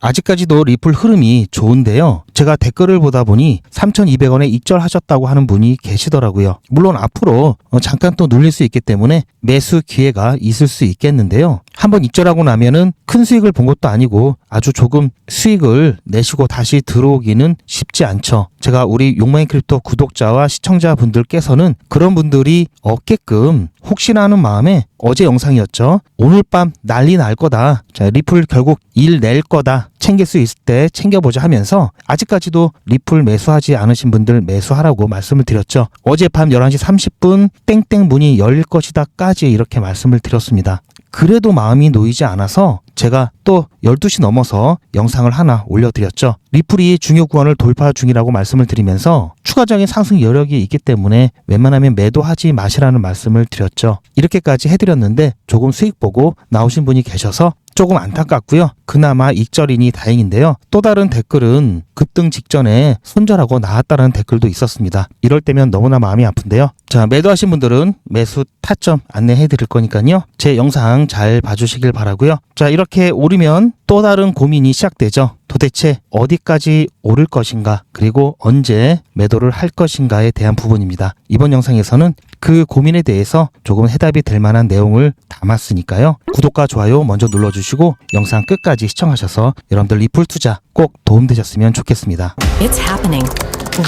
아직까지도 리플 흐름이 좋은데요. 제가 댓글을 보다 보니 3,200원에 익절하셨다고 하는 분이 계시더라고요. 물론 앞으로 잠깐 또 눌릴 수 있기 때문에 매수 기회가 있을 수 있겠는데요. 한번 익절하고 나면은 큰 수익을 본 것도 아니고 아주 조금 수익을 내시고 다시 들어오기는 쉽지 않죠. 제가 우리 욕망의 크립토 구독자와 시청자분들께서는 그런 분들이 없게끔 혹시나 하는 마음에 어제 영상이었죠. 오늘 밤 난리 날 거다. 자, 리플 결국 일 낼 거다. 챙길 수 있을 때 챙겨보자 하면서 아직까지도 리플 매수하지 않으신 분들 매수하라고 말씀을 드렸죠. 어젯밤 11시 30분 땡땡 문이 열릴 것이다까지 이렇게 말씀을 드렸습니다. 그래도 마음이 놓이지 않아서 제가 또 12시 넘어서 영상을 하나 올려드렸죠. 리플이 중요 구간을 돌파 중이라고 말씀을 드리면서 추가적인 상승 여력이 있기 때문에 웬만하면 매도하지 마시라는 말씀을 드렸죠. 이렇게까지 해드렸는데 조금 수익 보고 나오신 분이 계셔서 조금 안타깝고요. 그나마 익절이니 다행인데요. 또 다른 댓글은 급등 직전에 손절하고 나왔다는 댓글도 있었습니다. 이럴 때면 너무나 마음이 아픈데요. 자, 매도하신 분들은 매수 타점 안내해 드릴 거니까요. 제 영상 잘 봐주시길 바라고요. 자, 이렇게 오르면 또 다른 고민이 시작되죠. 도대체 어디까지 오를 것인가, 그리고 언제 매도를 할 것인가에 대한 부분입니다. 이번 영상에서는 그 고민에 대해서 조금 해답이 될 만한 내용을 담았으니까요. 구독과 좋아요 먼저 눌러주시고 영상 끝까지 시청하셔서 여러분들 리플 투자 꼭 도움되셨으면 좋겠습니다. It's happening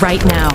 right now.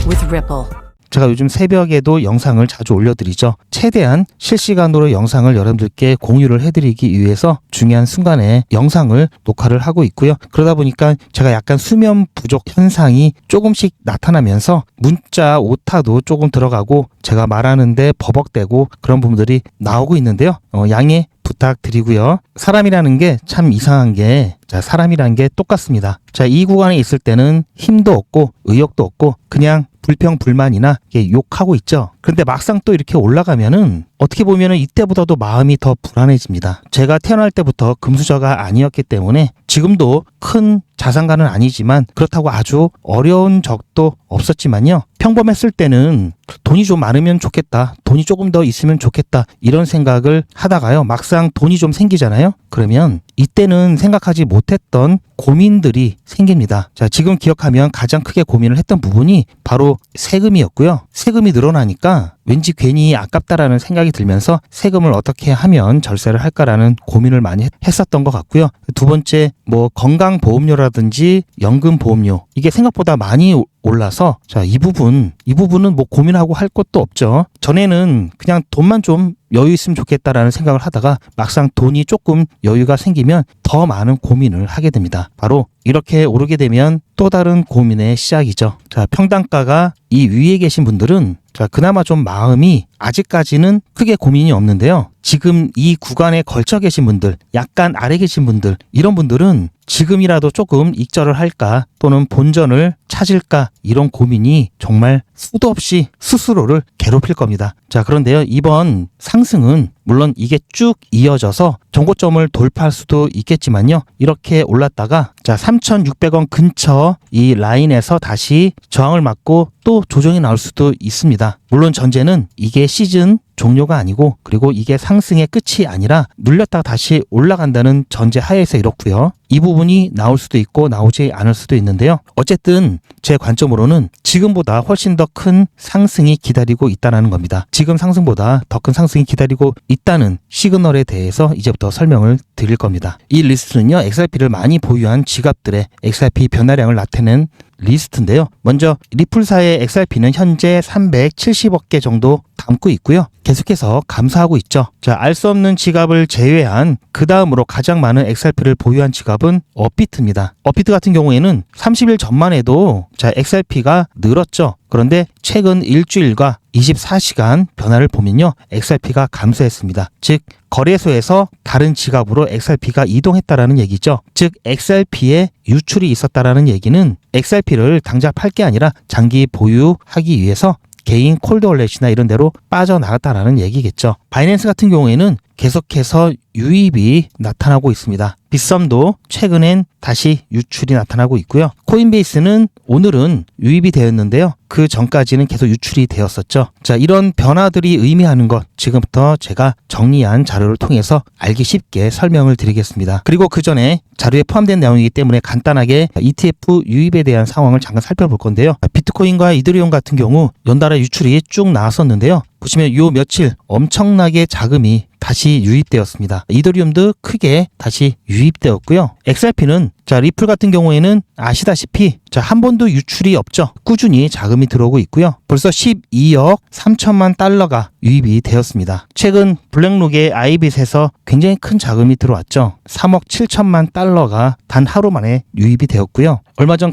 With Ripple. 제가 요즘 새벽에도 영상을 자주 올려드리죠. 최대한 실시간으로 영상을 여러분들께 공유를 해드리기 위해서 중요한 순간에 영상을 녹화를 하고 있고요. 그러다 보니까 제가 약간 수면 부족 현상이 조금씩 나타나면서 문자 오타도 조금 들어가고 제가 말하는데 버벅대고 그런 부분들이 나오고 있는데요. 양해 부탁드리고요. 사람이라는 게 참 이상한 게, 자, 사람이라는 게 똑같습니다. 자, 이 구간에 있을 때는 힘도 없고 의욕도 없고 그냥 불평불만이나 욕하고 있죠. 그런데 막상 또 이렇게 올라가면은 어떻게 보면은 이때보다도 마음이 더 불안해집니다. 제가 태어날 때부터 금수저가 아니었기 때문에 지금도 큰 자산가는 아니지만 그렇다고 아주 어려운 적도 없었지만요. 평범했을 때는 돈이 좀 많으면 좋겠다, 돈이 조금 더 있으면 좋겠다, 이런 생각을 하다가요. 막상 돈이 좀 생기잖아요. 그러면 이때는 생각하지 못했던 고민들이 생깁니다. 자, 지금 기억하면 가장 크게 고민을 했던 부분이 바로 세금이었고요. 세금이 늘어나니까 왠지 괜히 아깝다라는 생각이 들면서 세금을 어떻게 하면 절세를 할까라는 고민을 많이 했었던 것 같고요. 두 번째, 뭐 건강보험료라든지 연금보험료, 이게 생각보다 많이 올라서, 자, 이 부분은 뭐 고민하고 할 것도 없죠. 전에는 그냥 돈만 좀 여유 있으면 좋겠다라는 생각을 하다가 막상 돈이 조금 여유가 생기면 더 많은 고민을 하게 됩니다. 바로 이렇게 오르게 되면 또 다른 고민의 시작이죠. 자, 평단가가 이 위에 계신 분들은, 자, 그나마 좀 마음이 아직까지는 크게 고민이 없는데요. 지금 이 구간에 걸쳐 계신 분들, 약간 아래 계신 분들, 이런 분들은 지금이라도 조금 익절을 할까 또는 본전을 찾을까, 이런 고민이 정말 수도 없이 스스로를 괴롭힐 겁니다. 자, 그런데요, 이번 상승은 물론 이게 쭉 이어져서 정고점을 돌파할 수도 있겠지만요. 이렇게 올랐다가, 자, 3,600원 근처 이 라인에서 다시 저항을 맞고 또 조정이 나올 수도 있습니다. 물론 전제는 이게 시즌 종료가 아니고, 그리고 이게 상승의 끝이 아니라 눌렸다가 다시 올라간다는 전제 하에서 이렇고요. 이 부분이 나올 수도 있고 나오지 않을 수도 있는데요. 어쨌든 제 관점으로는 지금보다 훨씬 더 큰 상승이 기다리고 있다는 겁니다. 지금 상승보다 더 큰 상승이 기다리고 있다는 시그널에 대해서 이제부터 설명을 드릴 겁니다. 이 리스트는요, XRP를 많이 보유한 지갑들의 XRP 변화량을 나타낸 리스트인데요. 먼저 리플사의 XRP는 현재 370억 개 정도 담고 있고요. 계속해서 감소하고 있죠. 자, 알 수 없는 지갑을 제외한 그 다음으로 가장 많은 XRP를 보유한 지갑은 업비트입니다. 업비트 같은 경우에는 30일 전만 해도, 자, XRP가 늘었죠. 그런데 최근 일주일과 24시간 변화를 보면요, XRP가 감소했습니다. 즉, 거래소에서 다른 지갑으로 XRP가 이동했다라는 얘기죠. 즉, XRP에 유출이 있었다라는 얘기는 XRP를 당장 팔 게 아니라 장기 보유하기 위해서 개인 콜드 월렛이나 이런 데로 빠져나갔다라는 얘기겠죠. 바이낸스 같은 경우에는 계속해서 유입이 나타나고 있습니다. 빗썸도 최근엔 다시 유출이 나타나고 있고요. 코인베이스는 오늘은 유입이 되었는데요. 그 전까지는 계속 유출이 되었었죠. 자, 이런 변화들이 의미하는 것 지금부터 제가 정리한 자료를 통해서 알기 쉽게 설명을 드리겠습니다. 그리고 그 전에 자료에 포함된 내용이기 때문에 간단하게 ETF 유입에 대한 상황을 잠깐 살펴볼 건데요. 비트코인과 이더리움 같은 경우 연달아 유출이 쭉 나왔었는데요. 보시면 요 며칠 엄청나게 자금이 다시 유입되었습니다. 이더리움도 크게 다시 유입되었고요. XRP는 자, 리플 같은 경우에는 아시다시피 자, 한 번도 유출이 없죠. 꾸준히 자금이 들어오고 있고요. 벌써 12억 3천만 달러가 유입이 되었습니다. 최근 블랙록의 아이빗에서 굉장히 큰 자금이 들어왔죠. 3억 7천만 달러가 단 하루 만에 유입이 되었고요. 얼마 전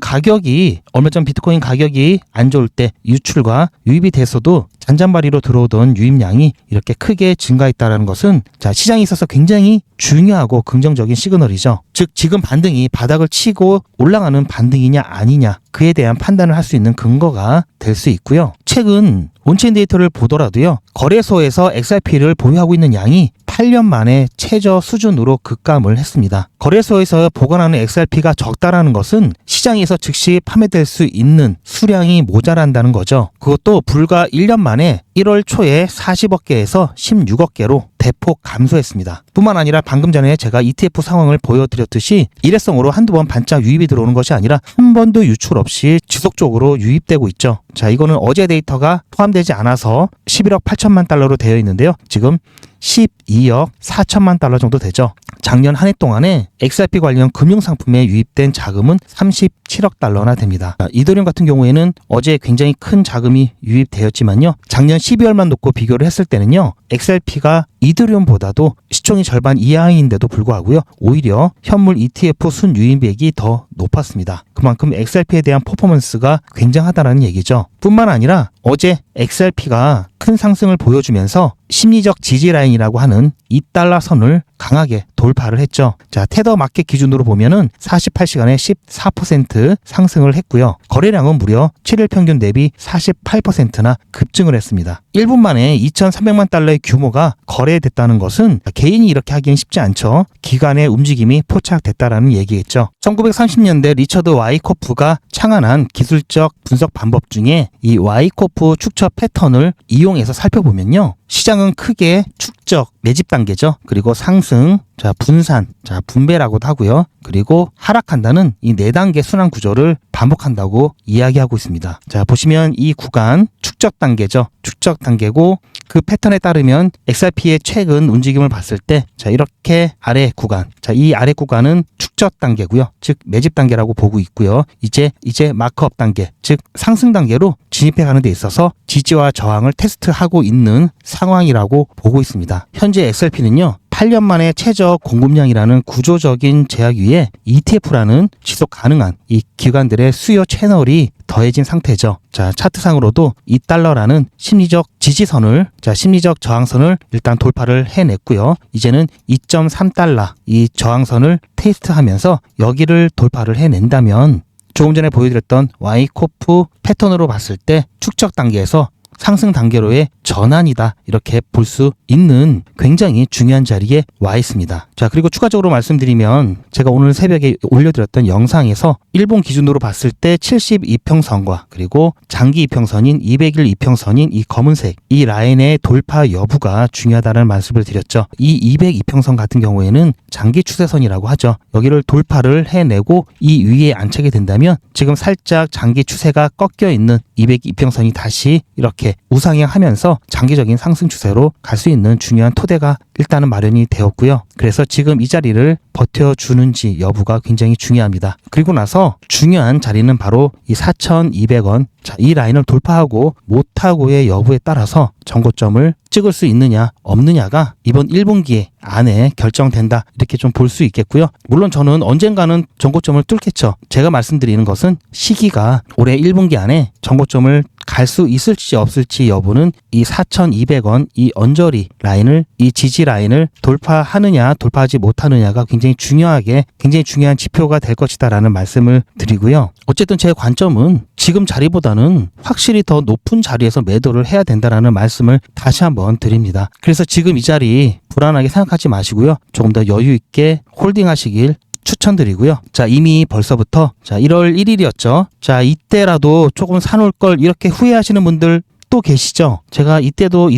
비트코인 가격이 안 좋을 때 유출과 유입이 돼서도 잔잔바리로 들어오던 유입량이 이렇게 크게 증가했다는 것은 자, 시장에 있어서 굉장히 중요하고 긍정적인 시그널이죠. 즉 지금 반등이 바닥을 치고 올라가는 반등이냐 아니냐 그에 대한 판단을 할 수 있는 근거가 될 수 있고요. 최근 온체인 데이터를 보더라도요. 거래소에서 XRP를 보유하고 있는 양이 8년 만에 최저 수준으로 급감을 했습니다. 거래소에서 보관하는 XRP가 적다라는 것은 시장에서 즉시 판매될 수 있는 수량이 모자란다는 거죠. 그것도 불과 1년 만에 1월 초에 40억 개에서 16억 개로 대폭 감소했습니다. 뿐만 아니라 방금 전에 제가 ETF 상황을 보여드렸듯이 일회성으로 한두 번 반짝 유입이 들어오는 것이 아니라 한 번도 유출 없이 지속적으로 유입되고 있죠. 자, 이거는 어제 데이터가 포함되지 않아서 11억 8천만 달러로 되어 있는데요. 지금 12억 4천만 달러 정도 되죠. 작년 한 해 동안에 XRP 관련 금융상품에 유입된 자금은 37억 달러나 됩니다. 이더리움 같은 경우에는 어제 굉장히 큰 자금이 유입되었지만요. 작년 12월만 놓고 비교를 했을 때는요. XRP가 이더리움보다도 시총이 절반 이하인데도 불구하고요. 오히려 현물 ETF 순유입액이 더 높았습니다. 그만큼 XRP에 대한 퍼포먼스가 굉장하다는 얘기죠. 뿐만 아니라 어제 XRP가 큰 상승을 보여주면서 심리적 지지 라인이라고 하는 2달러 선을 강하게 돌파를 했죠. 자, 테더 마켓 기준으로 보면은 48시간에 14% 상승을 했고요. 거래량은 무려 7일 평균 대비 48%나 급증을 했습니다. 1분 만에 2,300만 달러의 규모가 거래됐다는 것은 개인이 이렇게 하기엔 쉽지 않죠. 기관의 움직임이 포착됐다라는 얘기겠죠. 1930년대 리처드 와이코프가 창안한 기술적 분석 방법 중에 이 와이코프 축적 패턴을 이용해서 살펴보면요. 시장은 크게 축적, 매집 단계죠. 그리고 상승, 자, 분산, 자, 분배라고도 하고요. 그리고 하락한다는 이 4단계 순환 구조를 반복한다고 이야기하고 있습니다. 자, 보시면 이 구간 축적 단계죠. 축적 단계고 그 패턴에 따르면 XRP의 최근 움직임을 봤을 때 자, 이렇게 아래 구간. 자, 이 아래 구간은 축적 단계고요. 즉 매집 단계라고 보고 있고요. 이제 마크업 단계, 즉 상승 단계로 진입해 가는 데 있어서 지지와 저항을 테스트하고 있는 상황이라고 보고 있습니다. 현재 XRP는요. 8년 만에 최저 공급량이라는 구조적인 제약 위에 ETF라는 지속 가능한 이 기관들의 수요 채널이 더해진 상태죠. 자, 차트상으로도 2달러라는 심리적 지지선을, 자, 심리적 저항선을 일단 돌파를 해냈고요. 이제는 2.3달러 이 저항선을 테스트하면서 여기를 돌파를 해낸다면 조금 전에 보여드렸던 와이코프 패턴으로 봤을 때 축적 단계에서 상승 단계로의 전환이다 이렇게 볼 수 있는 굉장히 중요한 자리에 와 있습니다. 자, 그리고 추가적으로 말씀드리면 제가 오늘 새벽에 올려드렸던 영상에서 일본 기준으로 봤을 때 72평선과 그리고 장기 이평선인 200일 이평선인 이 검은색 이 라인의 돌파 여부가 중요하다는 말씀을 드렸죠. 이 202평선 같은 경우에는 장기 추세선이라고 하죠. 여기를 돌파를 해내고 이 위에 안착이 된다면 지금 살짝 장기 추세가 꺾여 있는 202평선이 다시 이렇게 우상향하면서 장기적인 상승 추세로 갈 수 있는 중요한 토대가 일단은 마련이 되었고요. 그래서 지금 이 자리를 버텨주는지 여부가 굉장히 중요합니다. 그리고 나서 중요한 자리는 바로 이 4,200원. 자, 이 라인을 돌파하고 못하고의 여부에 따라서 정고점을 찍을 수 있느냐 없느냐가 이번 1분기 안에 결정된다 이렇게 좀 볼 수 있겠고요. 물론 저는 언젠가는 정고점을 뚫겠죠. 제가 말씀드리는 것은 시기가 올해 1분기 안에 정고점을 갈 수 있을지 없을지 여부는 이 4,200원 이 언저리 라인을 이 지지 라인을 돌파하느냐 돌파하지 못하느냐가 굉장히 중요한 지표가 될 것이다라는 말씀을 드리고요. 어쨌든 제 관점은 지금 자리보다는 확실히 더 높은 자리에서 매도를 해야 된다라는 말씀을 다시 한번 드립니다. 그래서 지금 이 자리 불안하게 생각하지 마시고요. 조금 더 여유 있게 홀딩하시길 추천드리고요. 자, 이미 벌써부터 1월 1일이었죠. 자, 이때라도 조금 사놓을 걸 이렇게 후회하시는 분들 또 계시죠. 제가 이때도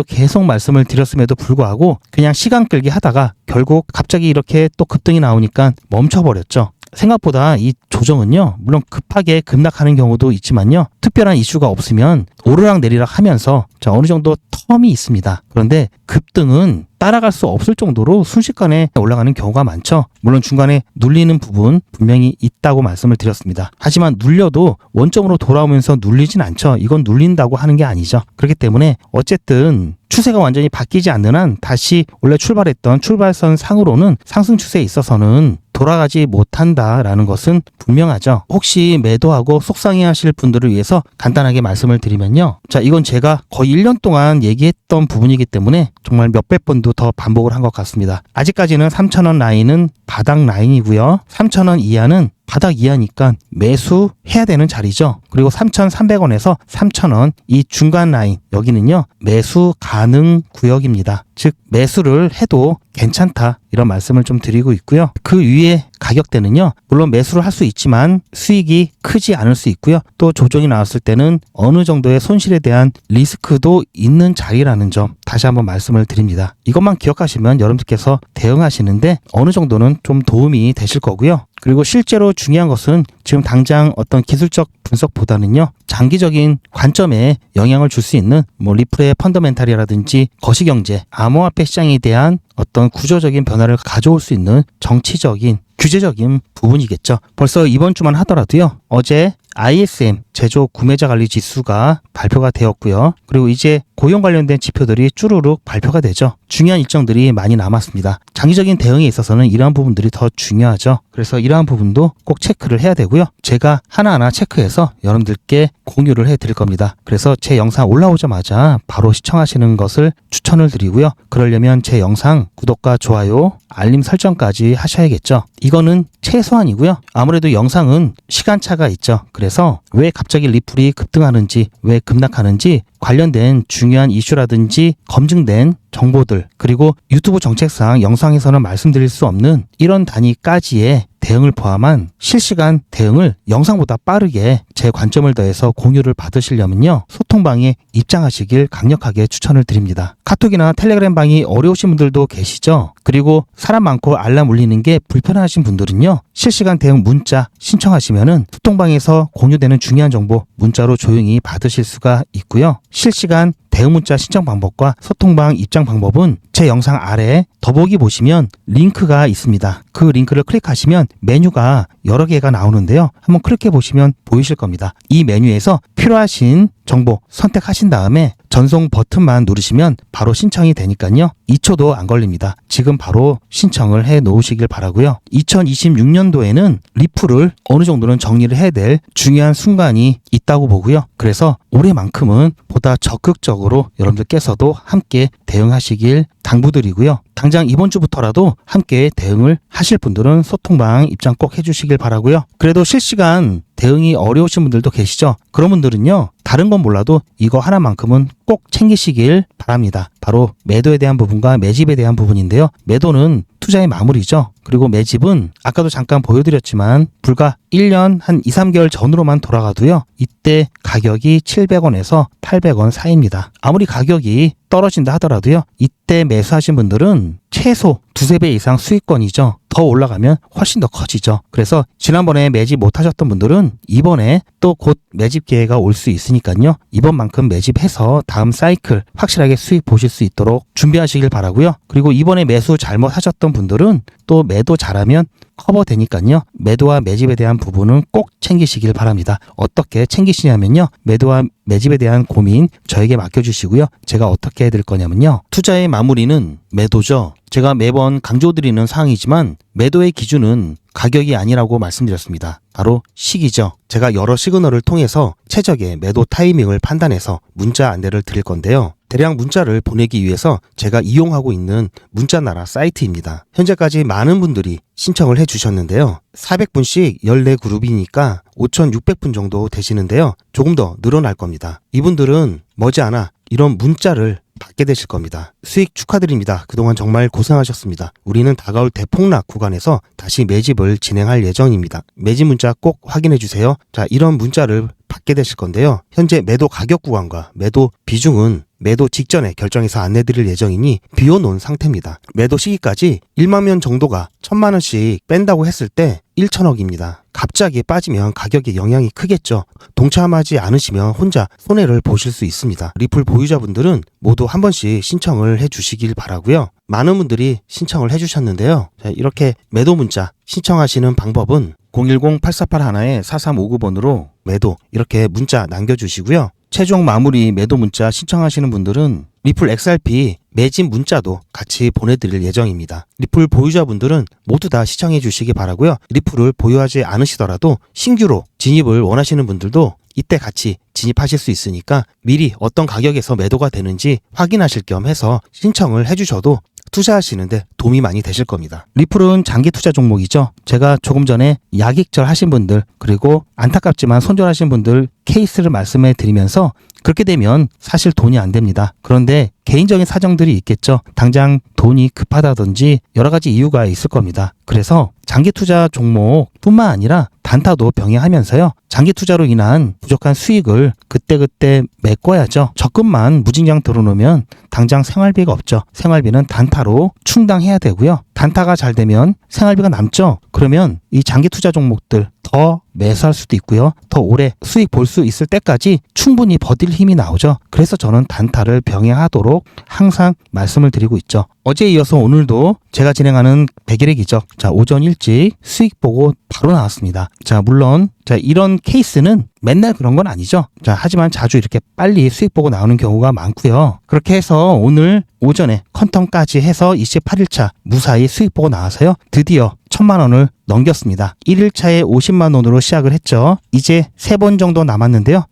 계속 말씀을 드렸음에도 불구하고 그냥 시간 끌기 하다가 결국 갑자기 이렇게 또 급등이 나오니까 멈춰버렸죠. 생각보다 이 조정은요, 물론 급하게 급락하는 경우도 있지만요, 특별한 이슈가 없으면 오르락 내리락 하면서 어느 정도 텀이 있습니다. 그런데 급등은 따라갈 수 없을 정도로 순식간에 올라가는 경우가 많죠. 물론 중간에 눌리는 부분 분명히 있다고 말씀을 드렸습니다. 하지만 눌려도 원점으로 돌아오면서 눌리진 않죠. 이건 눌린다고 하는 게 아니죠. 그렇기 때문에 어쨌든 추세가 완전히 바뀌지 않는 한 다시 원래 출발했던 출발선 상으로는 상승 추세에 있어서는 돌아가지 못한다라는 것은 분명하죠. 혹시 매도하고 속상해하실 분들을 위해서 간단하게 말씀을 드리면요. 자, 이건 제가 거의 1년 동안 얘기했던 부분이기 때문에 정말 몇백 번도 더 반복을 한 것 같습니다. 아직까지는 3,000원 라인은 바닥 라인이고요. 3,000원 이하는 바닥 이하니까 매수해야 되는 자리죠. 그리고 3,300원에서 3,000원 이 중간 라인 여기는요, 매수 가능 구역입니다. 즉 매수를 해도 괜찮다 이런 말씀을 좀 드리고 있고요. 그 위에 가격대는요, 물론 매수를 할 수 있지만 수익이 크지 않을 수 있고요. 또 조정이 나왔을 때는 어느 정도의 손실에 대한 리스크도 있는 자리라는 점 다시 한번 말씀을 드립니다. 이것만 기억하시면 여러분들께서 대응하시는데 어느 정도는 좀 도움이 되실 거고요. 그리고 실제로 중요한 것은 지금 당장 어떤 기술적 분석보다는요, 장기적인 관점에 영향을 줄 수 있는 리플의 펀더멘탈이라든지 거시경제, 암호화폐 시장에 대한 어떤 구조적인 변화를 가져올 수 있는 정치적인 규제적인 부분이겠죠. 벌써 이번 주만 하더라도요, 어제 ISM 제조 구매자 관리 지수가 발표가 되었고요. 그리고 이제 고용 관련된 지표들이 쭈루룩 발표가 되죠. 중요한 일정들이 많이 남았습니다. 장기적인 대응에 있어서는 이러한 부분들이 더 중요하죠. 그래서 이러한 부분도 꼭 체크를 해야 되고요. 제가 하나하나 체크해서 여러분들께 공유를 해드릴 겁니다. 그래서 제 영상 올라오자마자 바로 시청하시는 것을 추천을 드리고요. 그러려면 제 영상 구독과 좋아요, 알림 설정까지 하셔야겠죠. 이거는 최소한이고요. 아무래도 영상은 시간차가 있죠. 그래서 왜 갑자기 리플이 급등하는지, 왜 급락하는지 관련된 중요한 이슈라든지 검증된 정보들, 그리고 유튜브 정책상 영상에서는 말씀드릴 수 없는 이런 단위까지의 대응을 포함한 실시간 대응을 영상보다 빠르게 제 관점을 더해서 공유를 받으시려면요, 소통방에 입장하시길 강력하게 추천을 드립니다. 카톡이나 텔레그램 방이 어려우신 분들도 계시죠. 그리고 사람 많고 알람 울리는 게 불편하신 분들은요, 실시간 대응 문자 신청하시면은 소통방에서 공유되는 중요한 정보 문자로 조용히 받으실 수가 있고요. 실시간 대응 문자 신청 방법과 소통방 입장 방법은 제 영상 아래 더보기 보시면 링크가 있습니다. 그 링크를 클릭하시면 메뉴가 여러 개가 나오는데요. 한번 클릭해 보시면 보이실 겁니다. 이 메뉴에서 필요하신 정보 선택하신 다음에 전송 버튼만 누르시면 바로 신청이 되니까요. 2초도 안 걸립니다. 지금 바로 신청을 해 놓으시길 바라고요. 2026년도에는 리플을 어느 정도는 정리를 해야 될 중요한 순간이 있다고 보고요. 그래서 올해만큼은 보다 적극적으로 여러분들께서도 함께 대응하시길 당부드리고요. 당장 이번 주부터라도 함께 대응을 하실 분들은 소통방 입장 꼭 해주시길 바라고요. 그래도 실시간 대응이 어려우신 분들도 계시죠. 그런 분들은요, 다른 건 몰라도 이거 하나만큼은 꼭 챙기시길 바랍니다. 바로 매도에 대한 부분과 매집에 대한 부분인데요. 매도는 투자의 마무리죠. 그리고 매집은 아까도 잠깐 보여드렸지만 불과 1년 한 2, 3개월 전으로만 돌아가도요, 이때 가격이 700원에서 800원 사이입니다. 아무리 가격이 떨어진다 하더라도요, 이때 매수하신 분들은 최소 두세 배 이상 수익권이죠. 더 올라가면 훨씬 더 커지죠. 그래서 지난번에 매집 못하셨던 분들은 이번에 또 곧 매집 기회가 올 수 있으니까요. 이번만큼 매집해서 다음 사이클 확실하게 수익 보실 수 있도록 준비하시길 바라고요. 그리고 이번에 매수 잘못하셨던 분들은 또 매도 잘하면 커버되니까요. 매도와 매집에 대한 부분은 꼭 챙기시길 바랍니다. 어떻게 챙기시냐면요. 매도와 매집에 대한 고민 저에게 맡겨주시고요. 제가 어떻게 해드릴 거냐면요. 투자의 마무리는 매도죠. 제가 매번 강조드리는 사항이지만 매도의 기준은 가격이 아니라고 말씀드렸습니다. 바로 시기죠. 제가 여러 시그널을 통해서 최적의 매도 타이밍을 판단해서 문자 안내를 드릴 건데요. 대량 문자를 보내기 위해서 제가 이용하고 있는 문자나라 사이트입니다. 현재까지 많은 분들이 신청을 해주셨는데요. 400분씩 14그룹이니까 5,600분 정도 되시는데요. 조금 더 늘어날 겁니다. 이분들은 머지않아 이런 문자를 받게 되실 겁니다. 수익 축하드립니다. 그동안 정말 고생하셨습니다. 우리는 다가올 대폭락 구간에서 다시 매집을 진행할 예정입니다. 매집 문자 꼭 확인해 주세요. 자, 이런 문자를 받게 되실 건데요. 현재 매도 가격 구간과 매도 비중은 매도 직전에 결정해서 안내드릴 예정이니 비워놓은 상태입니다. 매도 시기까지 1만 명 정도가 1,000만 원씩 뺀다고 했을 때 1천억입니다. 갑자기 빠지면 가격에 영향이 크겠죠. 동참하지 않으시면 혼자 손해를 보실 수 있습니다. 리플 보유자분들은 모두 한 번씩 신청을 해주시길 바라고요. 많은 분들이 신청을 해주셨는데요. 자, 이렇게 매도 문자 신청하시는 방법은 010-8481-4359번으로 매도 이렇게 문자 남겨주시고요. 최종 마무리 매도 문자 신청하시는 분들은 리플 XRP 매집 문자도 같이 보내드릴 예정입니다. 리플 보유자분들은 모두 다 시청해 주시기 바라고요. 리플을 보유하지 않으시더라도 신규로 진입을 원하시는 분들도 이때 같이 진입하실 수 있으니까 미리 어떤 가격에서 매도가 되는지 확인하실 겸 해서 신청을 해주셔도 투자하시는데 도움이 많이 되실 겁니다. 리플은 장기 투자 종목이죠. 제가 조금 전에 약익절 하신 분들 그리고 안타깝지만 손절하신 분들 케이스를 말씀해 드리면서 그렇게 되면 사실 돈이 안 됩니다. 그런데 개인적인 사정들이 있겠죠. 당장 돈이 급하다든지 여러 가지 이유가 있을 겁니다. 그래서 장기 투자 종목뿐만 아니라 단타도 병행하면서요. 장기 투자로 인한 부족한 수익을 그때그때 메꿔야죠. 적금만 무진장 들어놓으면 당장 생활비가 없죠. 생활비는 단타로 충당해야 되고요. 단타가 잘 되면 생활비가 남죠. 그러면 이 장기 투자 종목들 더 매수할 수도 있고요. 더 오래 수익 볼 수 있을 때까지 충분히 버틸 힘이 나오죠. 그래서 저는 단타를 병행하도록 항상 말씀을 드리고 있죠. 어제에 이어서 오늘도 제가 진행하는 백일의 기적. 자, 오전 일찍 수익 보고 바로 나왔습니다. 자, 물론 이런 케이스는 맨날 그런 건 아니죠. 자, 하지만 자주 이렇게 빨리 수익 보고 나오는 경우가 많고요. 그렇게 해서 오늘 오전에 컨텀까지 해서 28일차 무사히 수익 보고 나와서요. 드디어 1,000만 원을 넘겼습니다. 1일차에 50만 원으로 시작을 했죠. 이제 3번 정도 남았는데요.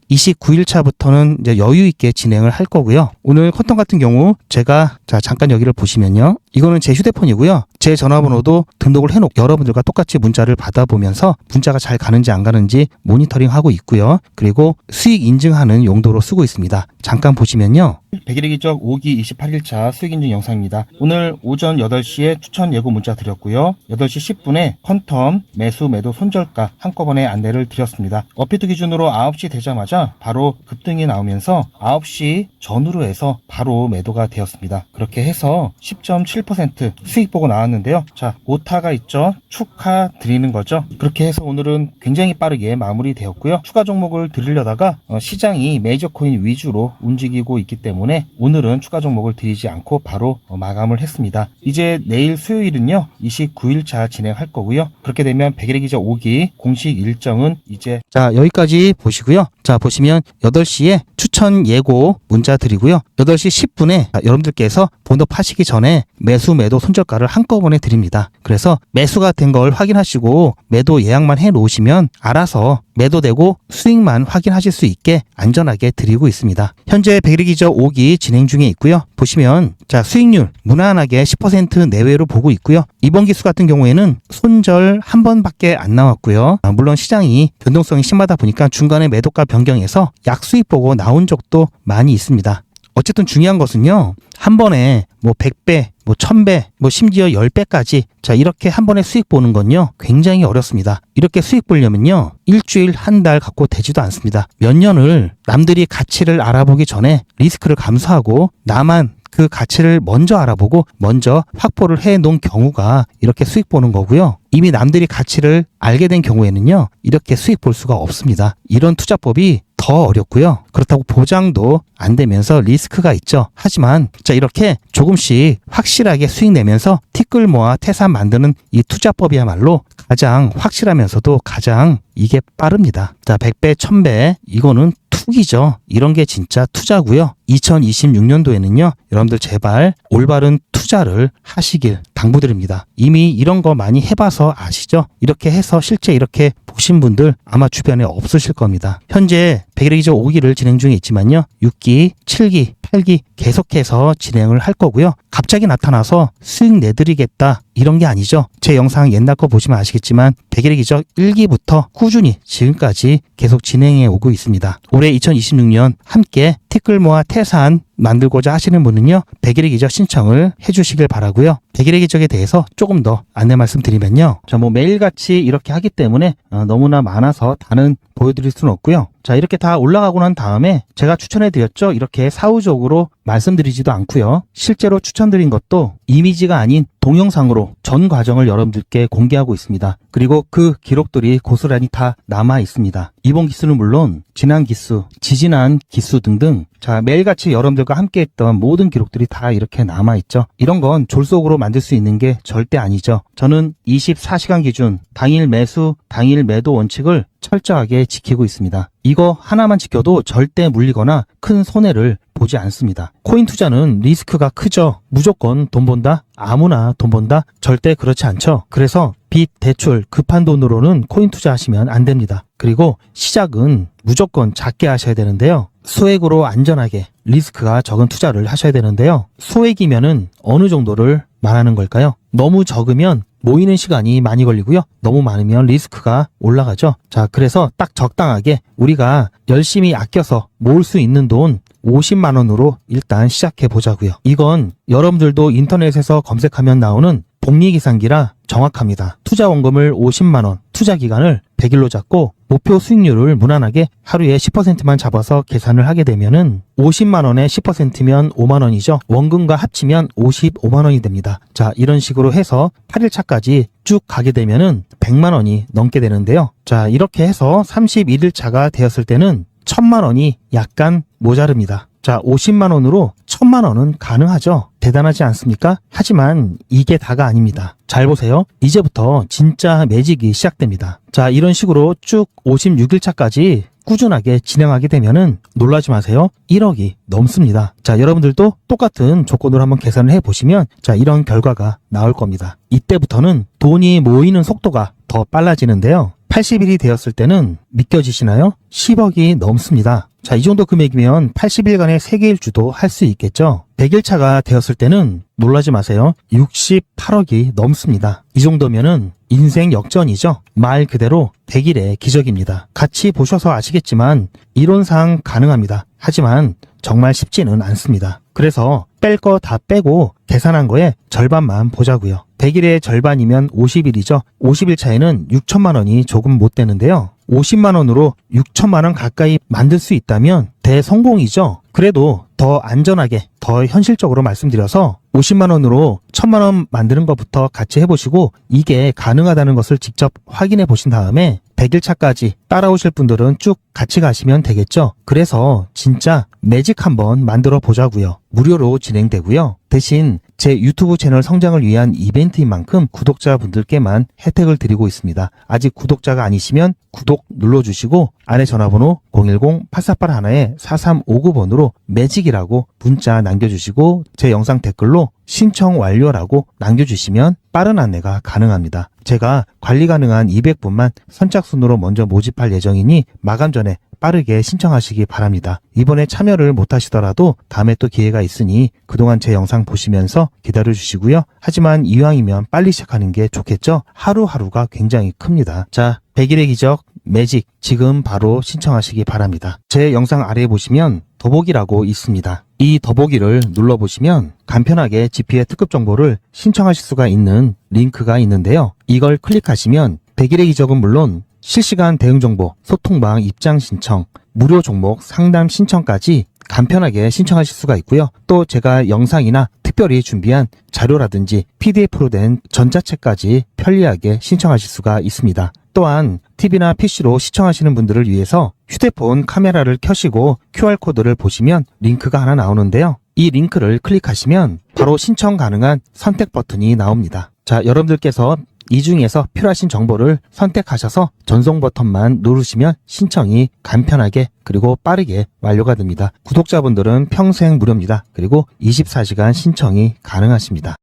29일차부터는 이제 여유 있게 진행을 할 거고요. 오늘 컨텀 같은 경우 제가 잠깐 여기를 보시면요. 이거는 제 휴대폰이고요. 제 전화번호도 등록을 해놓고 여러분들과 똑같이 문자를 받아보면서 문자가 잘 가는지 안 가는지 모니터링하고 있고요. 그리고 수익 인증하는 용도로 쓰고 있습니다. 잠깐 보시면요. 백일의 기적 5기 28일차 수익 인증 영상입니다. 오늘 오전 8시에 추천 예고 문자 드렸고요. 8시 10분에 컨텀 매수 매도 손절가 한꺼번에 안내를 드렸습니다. 업비트 기준으로 9시 되자마자 바로 급등이 나오면서 9시 전후로 해서 바로 매도가 되었습니다. 그렇게 해서 10.7% 수익 보고 나왔는데요. 자, 오타가 있죠. 축하드리는 거죠. 그렇게 해서 오늘은 굉장히 빠르게 마무리되었고요. 추가 종목을 드리려다가 시장이 메이저 코인 위주로 움직이고 있기 때문에 오늘은 추가 종목을 드리지 않고 바로 마감을 했습니다. 이제 내일 수요일은요 29일차 진행할 거고요. 그렇게 되면 백일의 기적 5기 공식 일정은 이제 여기까지 보시고요. 자, 보시면 8시에 추천 예고 문자 드리고요. 8시 10분에 여러분들께서 본업하시기 전에 매수 매도 손절가를 한꺼번에 드립니다. 그래서 매수가 된 걸 확인하시고 매도 예약만 해 놓으시면 알아서 매도되고 수익만 확인하실 수 있게 안전하게 드리고 있습니다. 현재 백일의 기적 5기 진행 중에 있고요. 보시면 수익률 무난하게 10% 내외로 보고 있고요. 이번 기수 같은 경우에는 손절 한 번밖에 안 나왔고요. 물론 시장이 변동성이 심하다 보니까 중간에 매도가 변경해서 약수익 보고 나온 적도 많이 있습니다. 어쨌든 중요한 것은요. 한 번에 100배, 1000배, 심지어 10배까지 이렇게 한 번에 수익 보는 건요. 굉장히 어렵습니다. 이렇게 수익 보려면요. 일주일, 한 달 갖고 되지도 않습니다. 몇 년을 남들이 가치를 알아보기 전에 리스크를 감수하고 나만 그 가치를 먼저 알아보고 먼저 확보를 해 놓은 경우가 이렇게 수익 보는 거고요. 이미 남들이 가치를 알게 된 경우에는요, 이렇게 수익 볼 수가 없습니다. 이런 투자법이 더 어렵고요. 그렇다고 보장도 안 되면서 리스크가 있죠. 하지만 자, 이렇게 조금씩 확실하게 수익 내면서 티끌 모아 태산 만드는 이 투자법이야말로 가장 확실하면서도 가장 이게 빠릅니다. 자, 100배, 1000배 이거는 투기죠. 이런 게 진짜 투자고요. 2026년도에는요. 여러분들 제발 올바른 투자를 하시길 당부드립니다. 이미 이런 거 많이 해봐서 아시죠? 이렇게 해서 실제 이렇게 보신 분들 아마 주변에 없으실 겁니다. 현재 100일의 기적 5기를 진행 중에 있지만요. 6기, 7기, 8기 계속해서 진행을 할 거고요. 갑자기 나타나서 수익 내드리겠다 이런 게 아니죠. 제 영상 옛날 거 보시면 아시겠지만 100일의 기적 1기부터 꾸준히 지금까지 계속 진행해 오고 있습니다. 올해 2026년 함께 티끌 모아 태산 만들고자 하시는 분은요. 100일의 기적 신청을 해주시길 바라고요. 100일의 기적에 대해서 조금 더 안내 말씀드리면요. 자, 뭐 매일같이 이렇게 하기 때문에 너무나 많아서 다는 보여드릴 수는 없고요. 자, 이렇게 다 올라가고 난 다음에 제가 추천해드렸죠. 이렇게 사후적으로 말씀드리지도 않고요. 실제로 추천드린 것도 이미지가 아닌 동영상으로 전 과정을 여러분들께 공개하고 있습니다. 그리고 그 기록들이 고스란히 다 남아 있습니다. 이번 기수는 물론 지난 기수, 지지난 기수 등등 자, 매일같이 여러분들과 함께 했던 모든 기록들이 다 이렇게 남아 있죠. 이런 건 졸속으로 만들 수 있는 게 절대 아니죠. 저는 24시간 기준 당일 매수, 당일 매도 원칙을 철저하게 지키고 있습니다. 이거 하나만 지켜도 절대 물리거나 큰 손해를 보지 않습니다. 코인 투자는 리스크가 크죠. 무조건 돈 번다? 아무나 돈 번다? 절대 그렇지 않죠. 그래서 빚, 대출, 급한 돈으로는 코인 투자하시면 안 됩니다. 그리고 시작은 무조건 작게 하셔야 되는데요. 소액으로 안전하게 리스크가 적은 투자를 하셔야 되는데요. 소액이면은 어느 정도를 말하는 걸까요? 너무 적으면 모이는 시간이 많이 걸리고요. 너무 많으면 리스크가 올라가죠. 자, 그래서 딱 적당하게 우리가 열심히 아껴서 모을 수 있는 돈 50만 원으로 일단 시작해 보자고요. 이건 여러분들도 인터넷에서 검색하면 나오는 복리계산기라 정확합니다. 투자 원금을 50만 원, 투자 기간을 100일로 잡고 목표 수익률을 무난하게 하루에 10%만 잡아서 계산을 하게 되면은 50만 원에 10%면 5만 원이죠. 원금과 합치면 55만 원이 됩니다. 자, 이런 식으로 해서 8일 차까지 쭉 가게 되면은 100만 원이 넘게 되는데요. 자, 이렇게 해서 31일 차가 되었을 때는 1000만 원이 약간 모자릅니다. 자, 50만 원으로 1000만 원은 가능하죠. 대단하지 않습니까? 하지만 이게 다가 아닙니다. 잘 보세요. 이제부터 진짜 매직이 시작됩니다. 자, 이런 식으로 쭉 56일 차까지 꾸준하게 진행하게 되면은 놀라지 마세요. 1억이 넘습니다. 자, 여러분들도 똑같은 조건으로 한번 계산을 해보시면 자, 이런 결과가 나올 겁니다. 이때부터는 돈이 모이는 속도가 더 빨라지는데요. 80일이 되었을 때는 믿겨지시나요? 10억이 넘습니다. 자, 이 정도 금액이면 80일간의 세계일주도 할 수 있겠죠. 100일 차가 되었을 때는 놀라지 마세요. 68억이 넘습니다. 이 정도면은 인생 역전이죠. 말 그대로 100일의 기적입니다. 같이 보셔서 아시겠지만 이론상 가능합니다. 하지만 정말 쉽지는 않습니다. 그래서 뺄 거 다 빼고 계산한 거에 절반만 보자고요. 100일의 절반이면 50일이죠. 50일 차에는 6천만 원이 조금 못 되는데요. 50만 원으로 6천만 원 가까이 만들 수 있다면 대성공이죠. 그래도 더 안전하게, 더 현실적으로 말씀드려서 50만 원으로 1000만 원 만드는 것부터 같이 해보시고 이게 가능하다는 것을 직접 확인해 보신 다음에 100일 차까지 따라오실 분들은 쭉 같이 가시면 되겠죠. 그래서 진짜 매직 한번 만들어 보자고요. 무료로 진행되고요. 대신 제 유튜브 채널 성장을 위한 이벤트인 만큼 구독자분들께만 혜택을 드리고 있습니다. 아직 구독자가 아니시면 구독 눌러주시고 아래 전화번호 010-8481-4359번으로 매직이라고 문자 남겨주시고 제 영상 댓글로 신청 완료라고 남겨주시면 빠른 안내가 가능합니다. 제가 관리 가능한 200분만 선착순으로 먼저 모집할 예정이니 마감 전에 빠르게 신청하시기 바랍니다. 이번에 참여를 못하시더라도 다음에 또 기회가 있으니 그동안 제 영상 보시면서 기다려주시고요. 하지만 이왕이면 빨리 시작하는 게 좋겠죠? 하루하루가 굉장히 큽니다. 자, 100일의 기적 매직 지금 바로 신청하시기 바랍니다. 제 영상 아래에 보시면 더보기라고 있습니다. 이 더보기를 눌러보시면 간편하게 GP의 특급 정보를 신청하실 수가 있는 링크가 있는데요. 이걸 클릭하시면 100일의 기적은 물론 실시간 대응 정보, 소통방 입장 신청, 무료 종목 상담 신청까지 간편하게 신청하실 수가 있고요. 또 제가 영상이나 특별히 준비한 자료라든지 PDF로 된 전자책까지 편리하게 신청하실 수가 있습니다. 또한 TV나 PC로 시청하시는 분들을 위해서 휴대폰 카메라를 켜시고 QR코드를 보시면 링크가 하나 나오는데요. 이 링크를 클릭하시면 바로 신청 가능한 선택 버튼이 나옵니다. 자, 여러분들께서 이 중에서 필요하신 정보를 선택하셔서 전송 버튼만 누르시면 신청이 간편하게 그리고 빠르게 완료가 됩니다. 구독자분들은 평생 무료입니다. 그리고 24시간 신청이 가능하십니다.